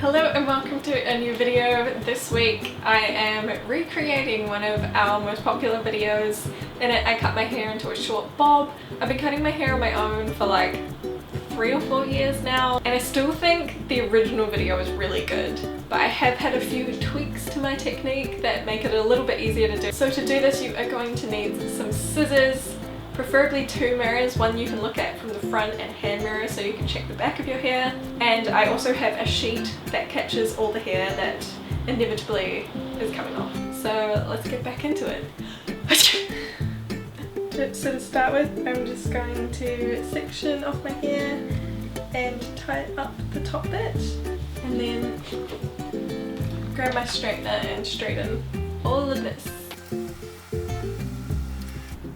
Hello and welcome to a new video. This week I am recreating one of our most popular videos. In it I cut my hair into a short bob. I've been cutting my hair on my own for like 3 or 4 years now, and I still think the original video is really good, but I have had a few tweaks to my technique that make it a little bit easier to do. So to do this you are going to need some scissors, preferably 2 mirrors, one you can look at from the front and hand mirror so you can check the back of your hair, and I also have a sheet that catches all the hair that inevitably is coming off. So let's get back into it. So to start with, I'm just going to section off my hair and tie it up the top bit, and then grab my straightener and straighten all of this.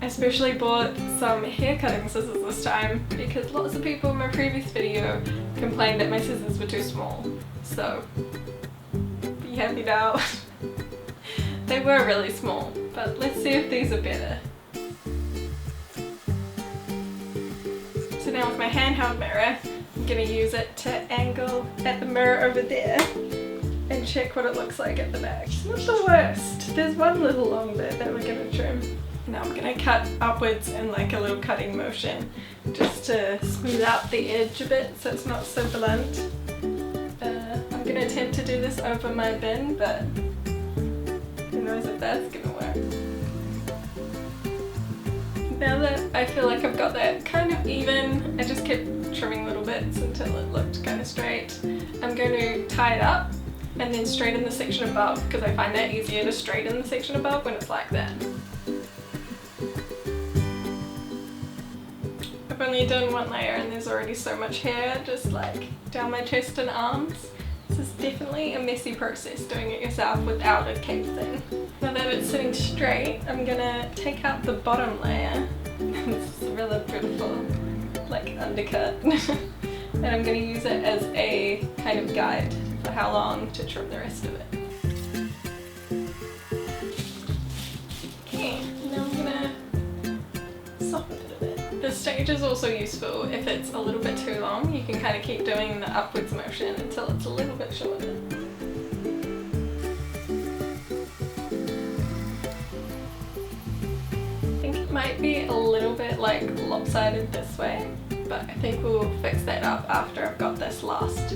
I especially bought some hair cutting scissors this time because lots of people in my previous video complained that my scissors were too small. So be happy now. They were really small, but let's see if these are better. So now with my handheld mirror, I'm going to use it to angle at the mirror over there and check what it looks like at the back. It's not the worst. There's one little long bit that we're going to trim. Now I'm going to cut upwards in like a little cutting motion just to smooth out the edge a bit so it's not so blunt. I'm going to attempt to do this over my bin, but who knows if that's going to work. Now that I feel like I've got that kind of even, I just kept trimming little bits until it looked kind of straight. I'm going to tie it up and then straighten the section above because I find that easier to straighten the section above when it's like that. I've only done one layer and there's already so much hair just like down my chest and arms. This is definitely a messy process doing it yourself without a cape thing. Now that it's sitting straight, I'm gonna take out the bottom layer. This is a really beautiful like undercut. And I'm gonna use it as a kind of guide for how long to trim the rest of it. Okay, now I'm gonna soften it a bit. This stage is also useful if it's a little bit too long. You can kind of keep doing the upwards motion until it's a little bit shorter. I think it might be a little bit like lopsided this way, but I think we'll fix that up after I've got this last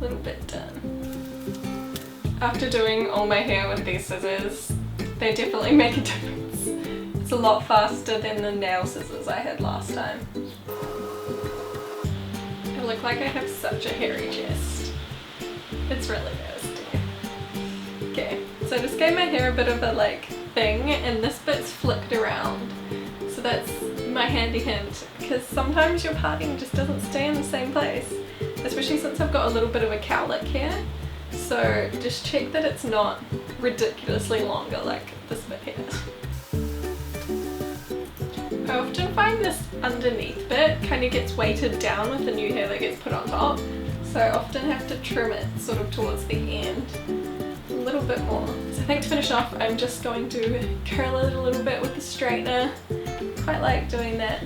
little bit done. After doing all my hair with these scissors, they definitely make a difference. It's a lot faster than the nail scissors I had last time. I look like I have such a hairy chest. It's really nasty. Okay, so I just gave my hair a bit of a like thing and this bit's flicked around. So that's my handy hint, because sometimes your parting just doesn't stay in the same place, especially since I've got a little bit of a cowlick here. So just check that it's not ridiculously longer like this bit here. I often find this underneath bit kind of gets weighted down with the new hair that gets put on top, so I often have to trim it sort of towards the end a little bit more. So I think to finish off I'm just going to curl it a little bit with the straightener. Quite like doing that,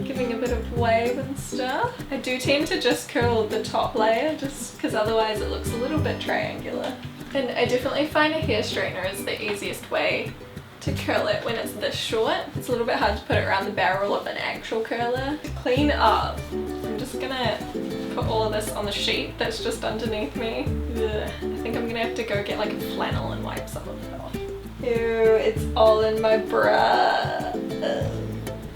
giving a bit of wave and stuff. I do tend to just curl the top layer just because otherwise it looks a little bit triangular. And I definitely find a hair straightener is the easiest way to curl it when it's this short. It's a little bit hard to put it around the barrel of an actual curler. To clean up, I'm just gonna put all of this on the sheet that's just underneath me. Ugh. I think I'm gonna have to go get like a flannel and wipe some of it off. Ew, it's all in my bra.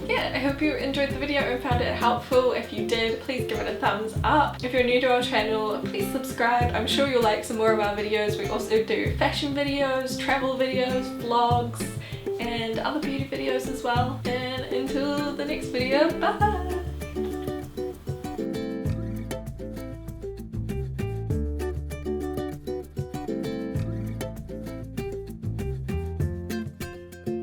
Yeah, I hope you enjoyed the video and found it helpful. If you did, please give it a thumbs up. If you're new to our channel, please subscribe. I'm sure you'll like some more of our videos. We also do fashion videos, travel videos, vlogs, and other beauty videos as well. And until the next video, bye!